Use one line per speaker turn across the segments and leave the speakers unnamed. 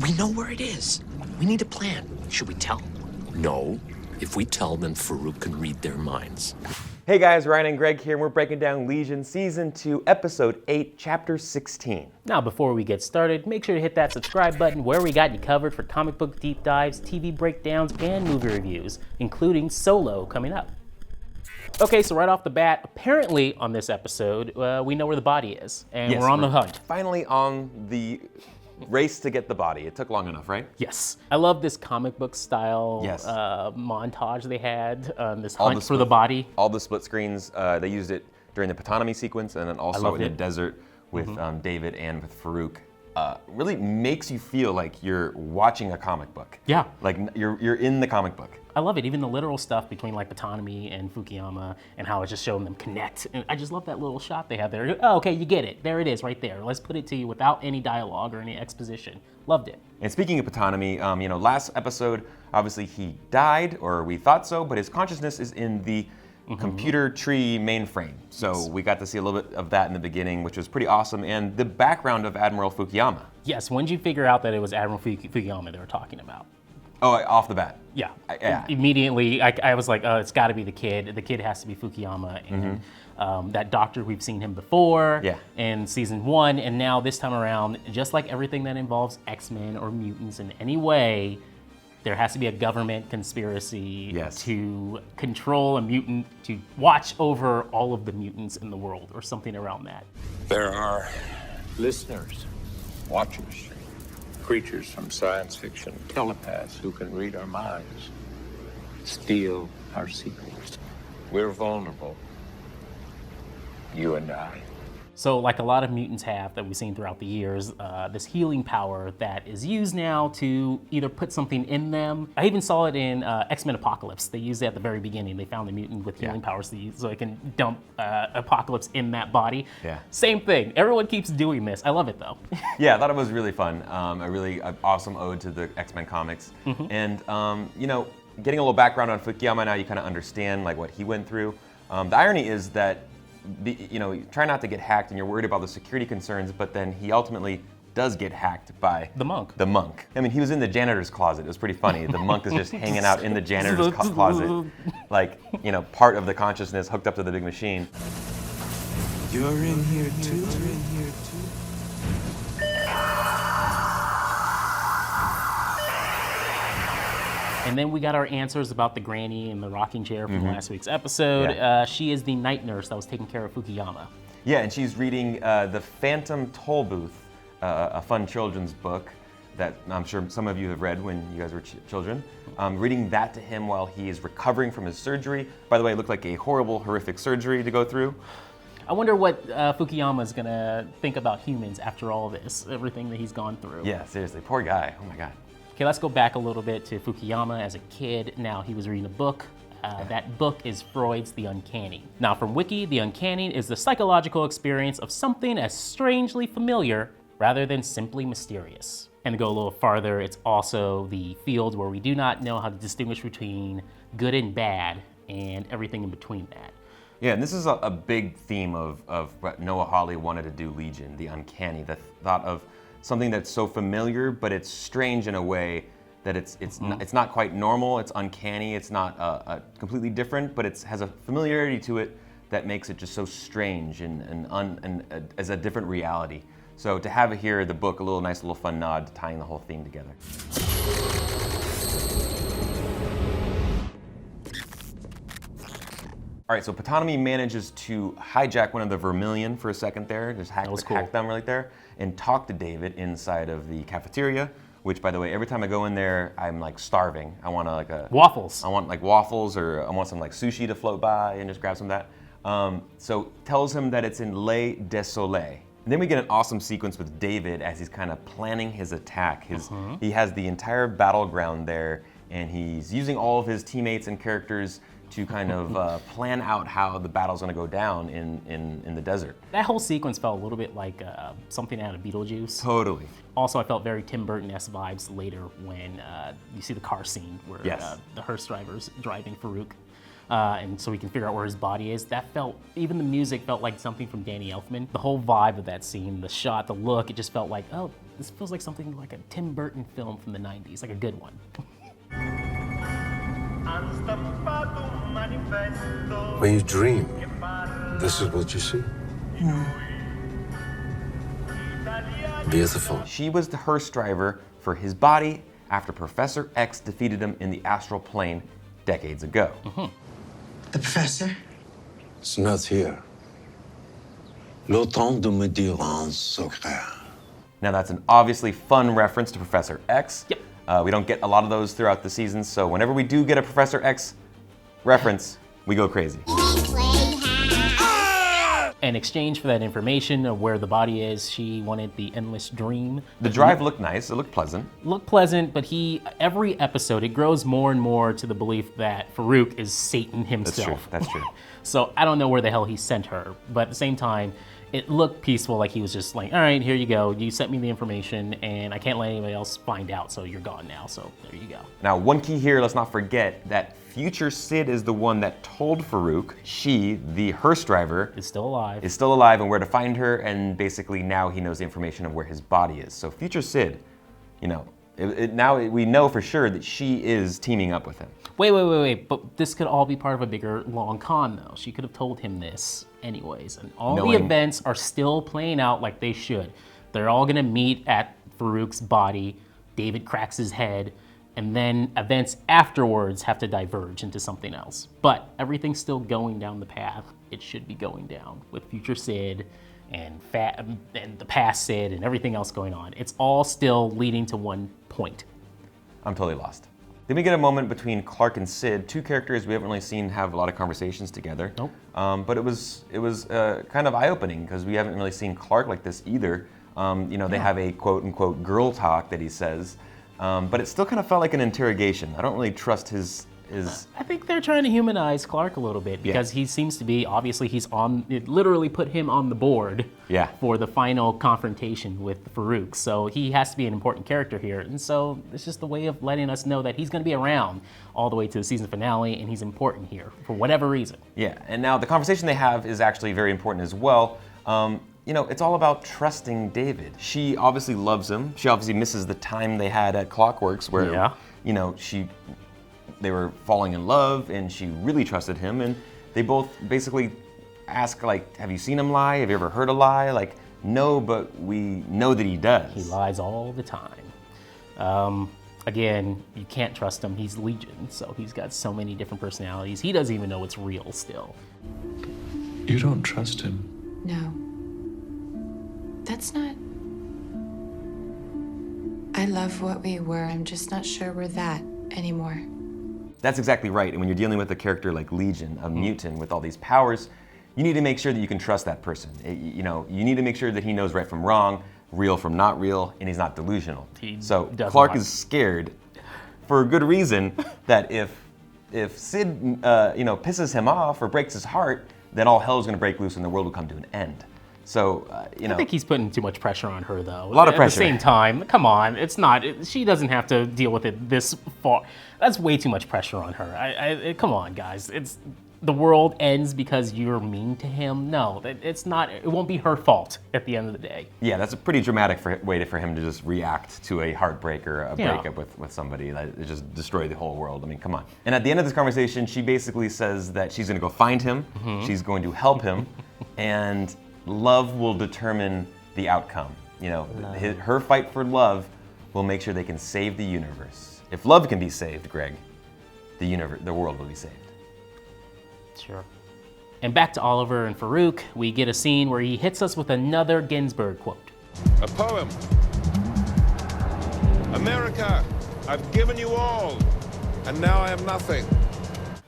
We know where it is. We need a plan. Should we tell? No. If we tell, then Farouk can read their minds.
Hey guys, Ryan and Greg here, and we're breaking down Legion Season 2, Episode 8, Chapter 16.
Now, before we get started, make sure to hit that subscribe button where we got you covered for comic book deep dives, TV breakdowns, and movie reviews, including Solo coming up. Okay, so right off the bat, apparently on this episode, we know where the body is, and
Yes,
we're on the hunt.
Finally on the race to get the body. It took long enough, right?
Yes. I love this comic book style
Yes.
montage they had, this hunt for the body.
All the split screens, they used it during the Patanomy sequence, and then also in the desert with David and with Farouk. Really makes you feel like you're watching a comic book.
Yeah.
Like you're in the comic book.
I love it, even the literal stuff between like Patanomy and Fukuyama and how it's just showing them connect. And I just love that little shot they have there. Oh, okay, you get it. There it is right there. Let's put it to you without any dialogue or any exposition. Loved it.
And speaking of Patanomy, last episode, obviously he died, or we thought so, but his consciousness is in the computer tree mainframe. So we got to see a little bit of that in the beginning, which was pretty awesome. And the background of Admiral Fukuyama.
Yes, when did you figure out that it was Admiral Fukuyama they were talking about?
Oh, off the bat.
Yeah.
Yeah.
Immediately, I was like, oh, it's got to be the kid. The kid has to be Fukuyama. And that doctor, we've seen him before in season 1. And now this time around, just like everything that involves X-Men or mutants in any way, there has to be a government conspiracy to control a mutant, to watch over all of the mutants in the world, or something around that.
There are listeners, watchers, creatures from science fiction, telepaths who can read our minds, steal our secrets. We're vulnerable, you and I.
So like a lot of mutants have that we've seen throughout the years, this healing power that is used now to either put something in them. I even saw it in X-Men Apocalypse. They used it at the very beginning. They found a mutant with healing powers to use, so it can dump Apocalypse in that body. Yeah. Same thing. Everyone keeps doing this. I love it though.
Yeah, I thought it was really fun. A really awesome ode to the X-Men comics. And getting a little background on Fukuyama now, you kind of understand like what he went through. The irony is that try not to get hacked and you're worried about the security concerns, but then he ultimately does get hacked by
the monk.
I mean, he was in the janitor's closet. It was pretty funny. The monk is just hanging out in the janitor's closet, like, part of the consciousness hooked up to the big machine.
You're in here too.
And then we got our answers about the granny in the rocking chair from last week's episode. She is the night nurse that was taking care of Fukuyama.
Yeah, and she's reading The Phantom Toll Booth, a fun children's book that I'm sure some of you have read when you guys were children. Reading that to him while he is recovering from his surgery. By the way, it looked like a horrible, horrific surgery to go through.
I wonder what Fukuyama is gonna think about humans after all this, everything that he's gone through.
Yeah, seriously, poor guy, oh my God.
Okay, let's go back a little bit to Fukuyama as a kid. Now, he was reading a book. That book is Freud's The Uncanny. Now, from Wiki, the uncanny is the psychological experience of something as strangely familiar rather than simply mysterious. And to go a little farther, it's also the field where we do not know how to distinguish between good and bad and everything in between that.
Yeah, and this is a big theme of what Noah Hawley wanted to do Legion, the uncanny, the thought of something that's so familiar, but it's strange in a way that it's not quite normal, it's uncanny, it's not completely different, but it has a familiarity to it that makes it just so strange and as a different reality. So to have it here, the book, a nice little fun nod to tying the whole theme together. All right, so Patanomy manages to hijack one of the Vermilion for a second there, just hack them right there, and talk to David inside of the cafeteria, which, by the way, every time I go in there, I'm like starving. I want
waffles.
I want like waffles, or I want some like sushi to float by and just grab some of that. So tells him that it's in Désolé. And then we get an awesome sequence with David as he's kind of planning his attack. He has the entire battleground there, and he's using all of his teammates and characters to kind of plan out how the battle's gonna go down in the desert.
That whole sequence felt a little bit like something out of Beetlejuice.
Totally.
Also, I felt very Tim Burton-esque vibes later when you see the car scene where the hearse driver's driving Farouk. and so we can figure out where his body is. That felt, even the music felt like something from Danny Elfman. The whole vibe of that scene, the shot, the look, it just felt like, oh, this feels like something like a Tim Burton film from the 90s, like a good one.
When you dream, this is what you see. Beautiful.
She was the hearse driver for his body after Professor X defeated him in the astral plane decades ago.
The professor?
It's not here. Le temps de me dire un secret.
Now that's an obviously fun reference to Professor X.
Yep.
We don't get a lot of those throughout the season, so whenever we do get a Professor X reference, we go crazy.
In exchange for that information of where the body is, she wanted the endless dream.
The drive looked nice, it looked pleasant.
Looked pleasant, but every episode, it grows more and more to the belief that Farouk is Satan himself.
That's true.
So I don't know where the hell he sent her, but at the same time, it looked peaceful, like he was just like, all right, here you go. You sent me the information, and I can't let anybody else find out, so you're gone now, so there you go.
Now, one key here, let's not forget that future Sid is the one that told Farouk she, the hearse driver,
Is still alive.
is still alive and where to find her, and basically now he knows the information of where his body is. So future Sid, you know, now we know for sure that she is teaming up with him.
Wait, but this could all be part of a bigger, long con, though. She could have told him this anyways, and all the events are still playing out like they should. They're all gonna meet at Farouk's body, David cracks his head, and then events afterwards have to diverge into something else. But everything's still going down the path it should be going down with future Sid and the past Sid and everything else going on. It's all still leading to one point.
I'm totally lost. Then we get a moment between Clark and Sid, two characters we haven't really seen have a lot of conversations together.
Nope.
But it was kind of eye-opening because we haven't really seen Clark like this either. You know, they have a quote-unquote girl talk that he says, but it still kind of felt like an interrogation. I don't really trust his...
I think they're trying to humanize Clark a little bit because he seems to be, obviously it literally put him on the board for the final confrontation with Farouk. So he has to be an important character here. And so it's just a way of letting us know that he's going to be around all the way to the season finale and he's important here for whatever reason. Yeah,
and now the conversation they have is actually very important as well. You know, it's all about trusting David. She obviously loves him. She obviously misses the time they had at Clockworks where, you know, they were falling in love and she really trusted him, and they both basically ask, like, have you seen him lie? Have you ever heard a lie? Like, no, but we know that he does.
He lies all the time. Again, you can't trust him. He's Legion, so he's got so many different personalities. He doesn't even know what's real still.
You don't trust him?
No. That's not... I love what we were. I'm just not sure we're that anymore.
That's exactly right. And when you're dealing with a character like Legion, a mutant with all these powers, you need to make sure that you can trust that person. You know, you need to make sure that he knows right from wrong, real from not real, and he's not delusional. So Clark is scared, for a good reason, that if Sid, you know, pisses him off or breaks his heart, then all hell is going to break loose and the world will come to an end. So, you know.
I think he's putting too much pressure on her, though.
A lot of pressure.
At the same time, come on, it's not, she doesn't have to deal with it this far. That's way too much pressure on her. Come on, guys. The world ends because you're mean to him. No, it's not, it won't be her fault at the end of the day.
Yeah, that's a pretty dramatic way for him to just react to a heartbreak or a breakup with somebody. It just destroy the whole world. I mean, come on. And at the end of this conversation, she basically says that she's going to go find him. She's going to help him. And love will determine the outcome. You know, her fight for love will make sure they can save the universe. If love can be saved, Greg, the world will be saved.
Sure. And back to Oliver and Farouk, we get a scene where he hits us with another Ginsberg quote.
A poem. America, I've given you all, and now I have nothing.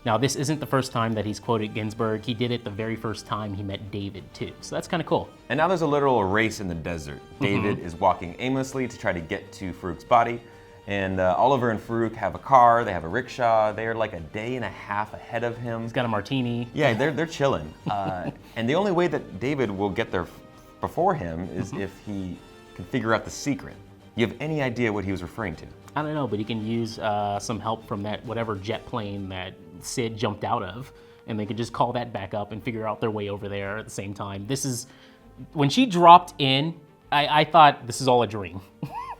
Now, this isn't the first time that he's quoted Ginsberg. He did it the very first time he met David, too. So that's kind of cool.
And now there's a literal race in the desert. David is walking aimlessly to try to get to Farouk's body. And Oliver and Farouk have a car, they have a rickshaw. They're like a day and a half ahead of him.
He's got a martini.
Yeah, they're chilling. And the only way that David will get there before him is if he can figure out the secret. You have any idea what he was referring to?
I don't know, but he can use some help from that whatever jet plane that Sid jumped out of, and they could just call that back up and figure out their way over there at the same time. This is, when she dropped in, I thought this is all a dream.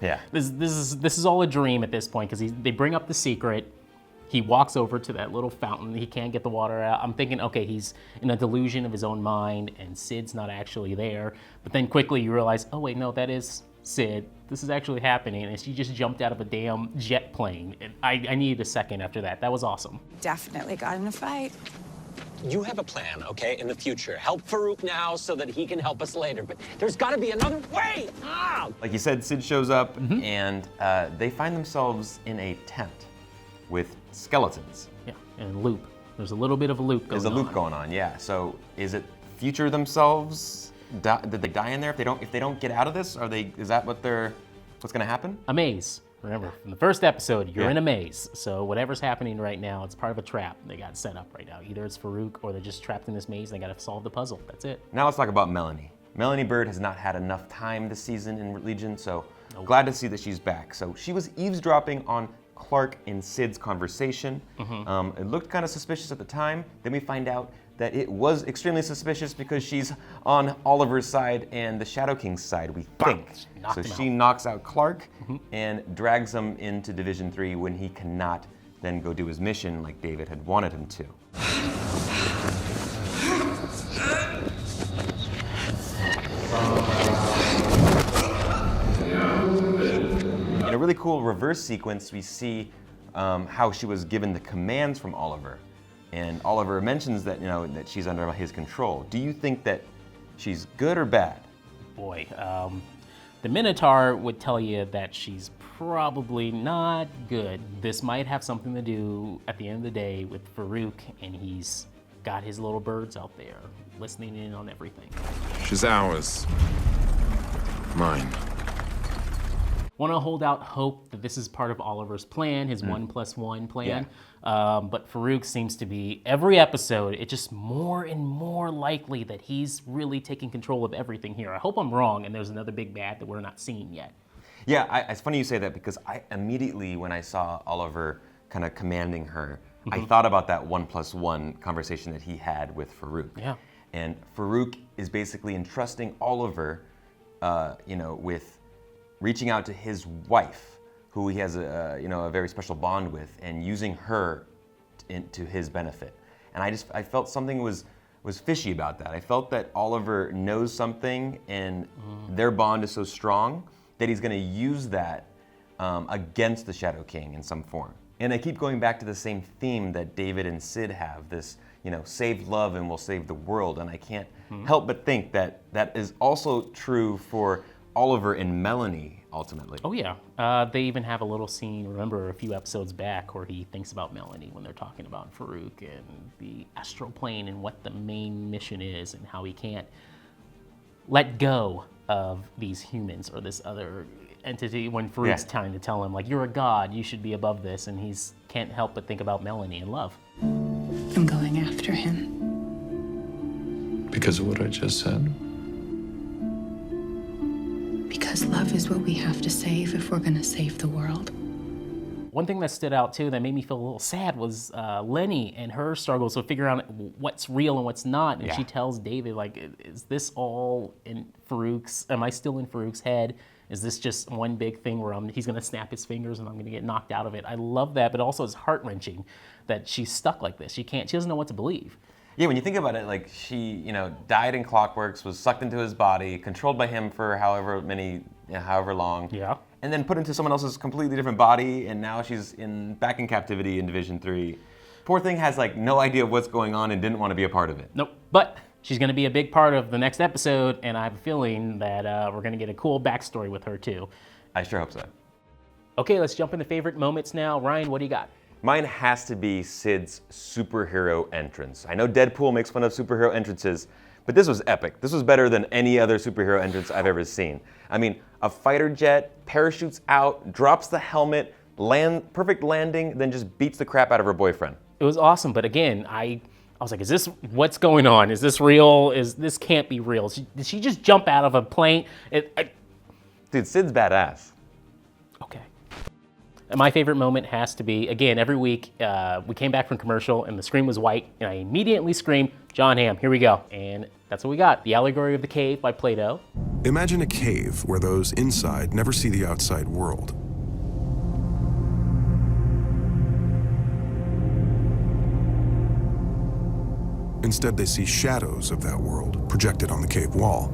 Yeah.
This is all a dream at this point, because they bring up the secret. He walks over to that little fountain. He can't get the water out. I'm thinking, okay, he's in a delusion of his own mind, and Sid's not actually there. But then quickly you realize, oh wait, no, that is Sid. This is actually happening, and she just jumped out of a damn jet plane. And I needed a second after that. That was awesome.
Definitely got in a fight.
You have a plan, okay, in the future. Help Farouk now so that he can help us later. But there's got to be another way. Ah!
Like you said, Sid shows up, and they find themselves in a tent with skeletons.
Yeah, and loop. There's a little bit of a loop going on.
There's a loop going on, yeah. So is it future themselves? Did they die in there? If they don't get out of this, is that what's gonna happen?
A maze. Remember, from the first episode, you're in a maze. So whatever's happening right now, it's part of a trap they got set up right now. Either it's Farouk or they're just trapped in this maze and they gotta solve the puzzle. That's it.
Now let's talk about Melanie. Melanie Bird has not had enough time this season in Legion, so glad to see that she's back. So she was eavesdropping on Clark and Sid's conversation. It looked kind of suspicious at the time. Then we find out that it was extremely suspicious because she's on Oliver's side and the Shadow King's side, we think. So she knocks out Clark and drags him into Division 3 when he cannot then go do his mission like David had wanted him to. In a really cool reverse sequence, we see how she was given the commands from Oliver. And Oliver mentions that, that she's under his control. Do you think that she's good or bad?
Boy, the Minotaur would tell you that she's probably not good. This might have something to do, at the end of the day, with Farouk, and he's got his little birds out there listening in on everything.
She's ours. Mine.
Want to hold out hope that this is part of Oliver's plan, his 1+1 plan. But Farouk seems to be, every episode, it's just more and more likely that he's really taking control of everything here. I hope I'm wrong and there's another big bad that we're not seeing yet.
Yeah, it's funny you say that because I immediately, when I saw Oliver kind of commanding her, I thought about that 1+1 conversation that he had with Farouk.
Yeah.
And Farouk is basically entrusting Oliver, with reaching out to his wife, who he has a very special bond with, and using her to his benefit. And I felt something was fishy about that. I felt that Oliver knows something, and their bond is so strong that he's going to use that against the Shadow King in some form. And I keep going back to the same theme that David and Sid have, this, save love and we'll save the world. And I can't help but think that that is also true for Oliver and Melanie, ultimately.
Oh yeah, they even have a little scene, remember a few episodes back, where he thinks about Melanie when they're talking about Farouk and the astral plane and what the main mission is and how he can't let go of these humans or this other entity when Farouk's trying to tell him, like, you're a god, you should be above this, and he's can't help but think about Melanie and love.
I'm going after him.
Because of what I just said?
Because love is what we have to save if we're gonna save the world.
One thing that stood out too that made me feel a little sad was Lenny and her struggles with figuring out what's real and what's not. And she tells David, like, is this all in Farouk's, am I still in Farouk's head? Is this just one big thing where he's gonna snap his fingers and I'm gonna get knocked out of it? I love that, but also it's heart-wrenching that she's stuck like this. She doesn't know what to believe.
Yeah, when you think about it, like she, died in Clockworks, was sucked into his body, controlled by him for however long.
Yeah.
And then put into someone else's completely different body, and now she's back in captivity in Division 3. Poor thing has like no idea what's going on and didn't want to be a part of it.
Nope. But she's going to be a big part of the next episode, and I have a feeling that we're going to get a cool backstory with her too.
I sure hope so.
Okay, let's jump into favorite moments now. Ryan, what do you got?
Mine has to be Sid's superhero entrance. I know Deadpool makes fun of superhero entrances, but this was epic. This was better than any other superhero entrance I've ever seen. I mean, a fighter jet parachutes out, drops the helmet, perfect landing, then just beats the crap out of her boyfriend.
It was awesome, but again, I was like, what's going on? Is this real? This can't be real. Did she just jump out of a plane?
Dude, Sid's badass.
Okay. My favorite moment has to be, again, every week we came back from commercial and the screen was white, and I immediately screamed, John Hamm, here we go. And that's what we got. The Allegory of the Cave by Plato.
Imagine a cave where those inside never see the outside world. Instead, they see shadows of that world projected on the cave wall.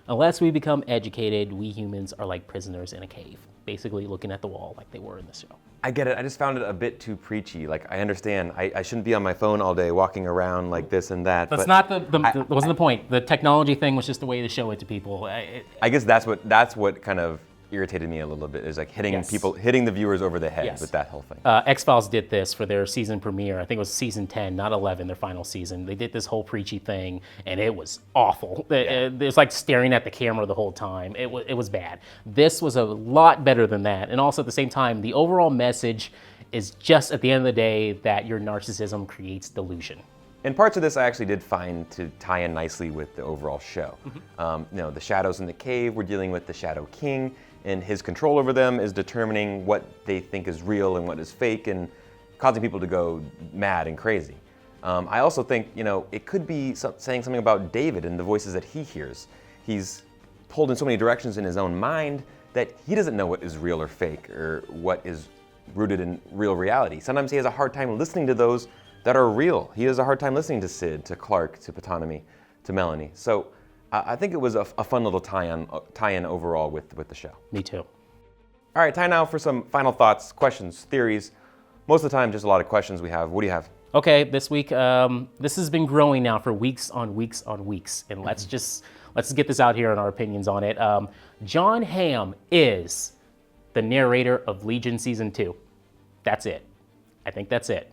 Unless we become educated, we humans are like prisoners in a cave, basically looking at the wall like they were in the show.
I get it. I just found it a bit too preachy. Like, I understand. I shouldn't be on my phone all day walking around like this and that.
That's not that wasn't the point. The technology thing was just a way to show it to people.
I guess that's what kind of irritated me a little bit, is like hitting the viewers over the head with that whole thing.
X-Files did this for their season premiere. I think it was season 10, not 11, their final season. They did this whole preachy thing, and it was awful. It was like staring at the camera the whole time. It was bad. This was a lot better than that. And also at the same time, the overall message is just at the end of the day that your narcissism creates delusion.
And parts of this I actually did find to tie in nicely with the overall show. The shadows in the cave, we're dealing with the Shadow King, and his control over them is determining what they think is real and what is fake, and causing people to go mad and crazy. I also think, it could be saying something about David and the voices that he hears. He's pulled in so many directions in his own mind that he doesn't know what is real or fake, or what is rooted in real reality. Sometimes he has a hard time listening to those that are real. He has a hard time listening to Sid, to Clark, to Potatomy, to Melanie. So I think it was a fun little tie-in overall with the show.
Me too.
All right, time now for some final thoughts, questions, theories. Most of the time, just a lot of questions we have. What do you have?
Okay, this week, this has been growing now for weeks on weeks on weeks, and let's get this out here and our opinions on it. John Hamm is the narrator of Legion Season 2. That's it. I think that's it.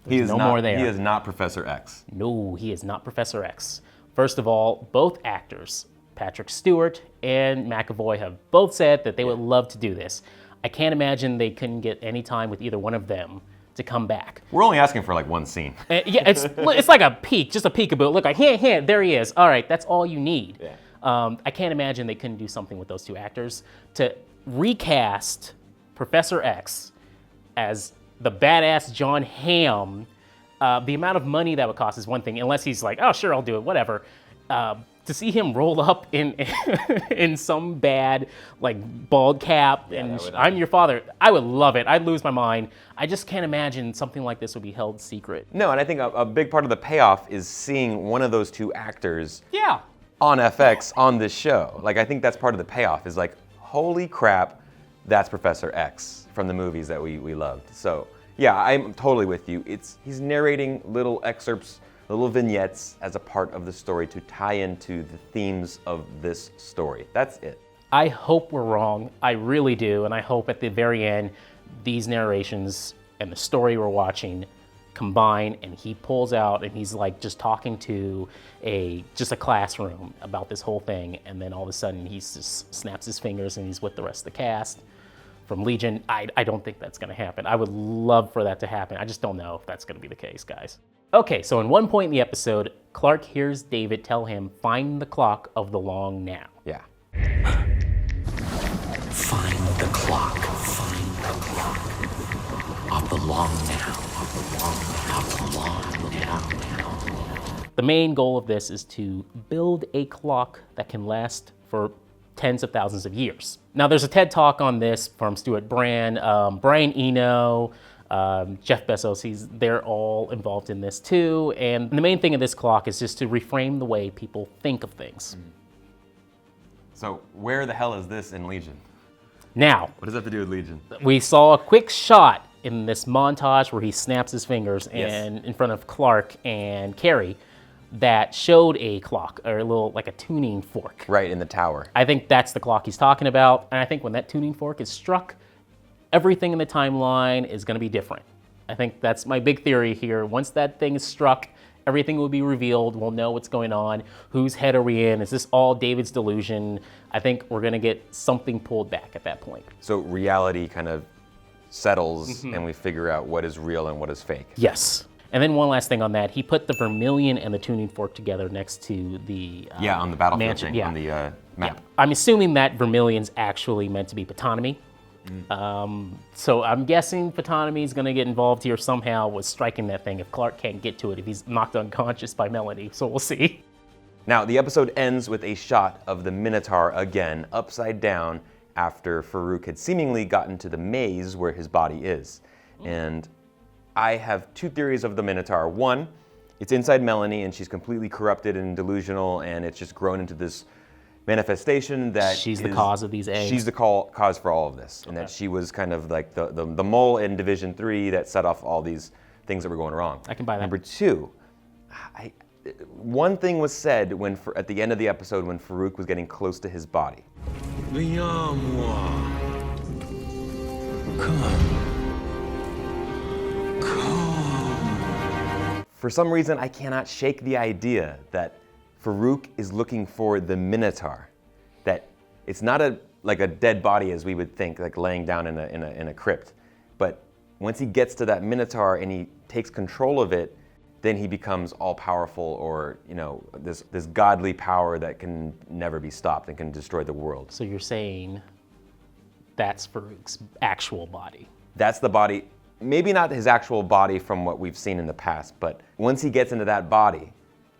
There's no more there.
He is not Professor X.
No, he is not Professor X. First of all, both actors, Patrick Stewart and McAvoy, have both said that they would love to do this. I can't imagine they couldn't get any time with either one of them to come back.
We're only asking for like one scene.
Yeah, it's like a peek, just a peekaboo. Look, like, here, there he is. All right, that's all you need. Yeah. I can't imagine they couldn't do something with those two actors. To recast Professor X as the badass John Hamm, the amount of money that would cost is one thing, unless he's like, oh, sure, I'll do it, whatever. To see him roll up in some bad, like, bald cap and I'm your father, I would love it. I'd lose my mind. I just can't imagine something like this would be held secret.
No, and I think a big part of the payoff is seeing one of those two actors
on
FX on this show. Like, I think that's part of the payoff, is like, holy crap, that's Professor X from the movies that we loved. So, yeah, I'm totally with you. He's narrating little excerpts, little vignettes as a part of the story to tie into the themes of this story. That's it.
I hope we're wrong. I really do. And I hope at the very end, these narrations and the story we're watching combine, and he pulls out and he's like just talking to just a classroom about this whole thing. And then all of a sudden he just snaps his fingers and he's with the rest of the cast from Legion. I don't think that's gonna happen. I would love for that to happen. I just don't know if that's gonna be the case, guys. Okay, so in one point in the episode, Clark hears David tell him, find the clock of the long now.
Yeah.
Find the clock of the long now, of the long now.
The main goal of this is to build a clock that can last for tens of thousands of years. Now, there's a TED Talk on this from Stuart Brand, Brian Eno, Jeff Bezos, they're all involved in this too. And the main thing of this clock is just to reframe the way people think of things.
So where the hell is this in Legion?
Now,
what does that have to do with Legion?
We saw a quick shot in this montage where he snaps his fingers and in front of Clark and Carrie that showed a clock, or a little, like a tuning fork.
Right, in the tower.
I think that's the clock he's talking about. And I think when that tuning fork is struck, everything in the timeline is going to be different. I think that's my big theory here. Once that thing is struck, everything will be revealed. We'll know what's going on. Whose head are we in? Is this all David's delusion? I think we're going to get something pulled back at that point.
So reality kind of settles and we figure out what is real and what is fake.
Yes. And then one last thing on that. He put the vermilion and the tuning fork together next to the
on the battlefield
mansion.
thing, on the map.
Yeah. I'm assuming that vermilion's actually meant to be Potatomy. So I'm guessing Ptonomy is going to get involved here somehow with striking that thing if Clark can't get to it, if he's knocked unconscious by Melanie. So we'll see.
Now, the episode ends with a shot of the Minotaur again, upside down, after Farouk had seemingly gotten to the maze where his body is. And I have two theories of the Minotaur. One, it's inside Melanie and she's completely corrupted and delusional, and it's just grown into this manifestation that
she's the cause of these eggs.
She's the cause for all of this, and that she was kind of like the mole in Division 3 that set off all these things that were going wrong.
I can buy that.
Number two, one thing was said at the end of the episode when Farouk was getting close to his body.
Viens moi. Come.
For some reason, I cannot shake the idea that Farouk is looking for the Minotaur. That it's not like a dead body as we would think, like laying down in a crypt. But once he gets to that Minotaur and he takes control of it, then he becomes all-powerful, or this godly power that can never be stopped and can destroy the world.
So you're saying that's Farouk's actual body?
That's the body. Maybe not his actual body from what we've seen in the past, but once he gets into that body,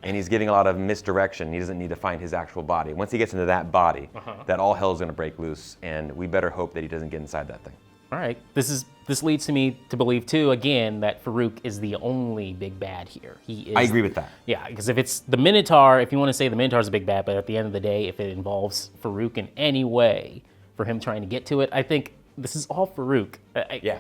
and he's giving a lot of misdirection, he doesn't need to find his actual body. Once he gets into that body, that all hell's gonna break loose, and we better hope that he doesn't get inside that thing.
All right, this leads to me to believe too, again, that Farouk is the only big bad here. He is.
I agree with that.
Yeah, because if it's the Minotaur, if you want to say the Minotaur's a big bad, but at the end of the day, if it involves Farouk in any way for him trying to get to it, I think this is all Farouk.
Yeah.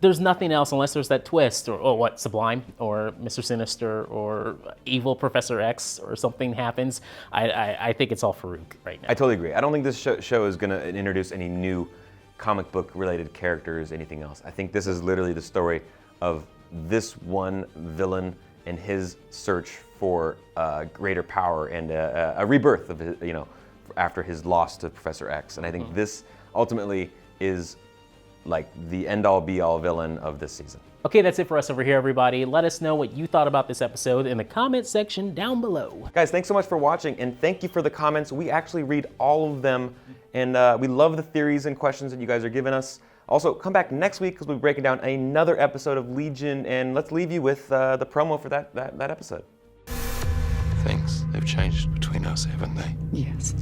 There's nothing else unless there's that twist, or what, Sublime, or Mr. Sinister, or evil Professor X, or something happens. I think it's all Farouk right now.
I totally agree. I don't think this show is gonna introduce any new comic book related characters, anything else. I think this is literally the story of this one villain and his search for greater power and a rebirth of his, after his loss to Professor X. And I think this ultimately is like the end-all be-all villain of this season.
Okay, that's it for us over here, everybody. Let us know what you thought about this episode in the comment section down below.
Guys, thanks so much for watching, and thank you for the comments. We actually read all of them, and we love the theories and questions that you guys are giving us. Also, come back next week because we'll be breaking down another episode of Legion, and let's leave you with the promo for that episode.
Things have changed between us, haven't they?
Yes.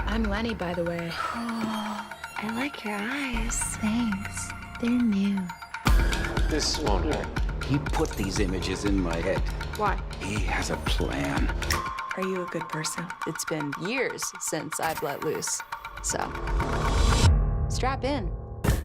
I'm Lenny, by the way.
I like your eyes. Thanks. They're new.
This won't work. He put these images in my head.
Why?
He has a plan.
Are you a good person?
It's been years since I've let loose, so strap in.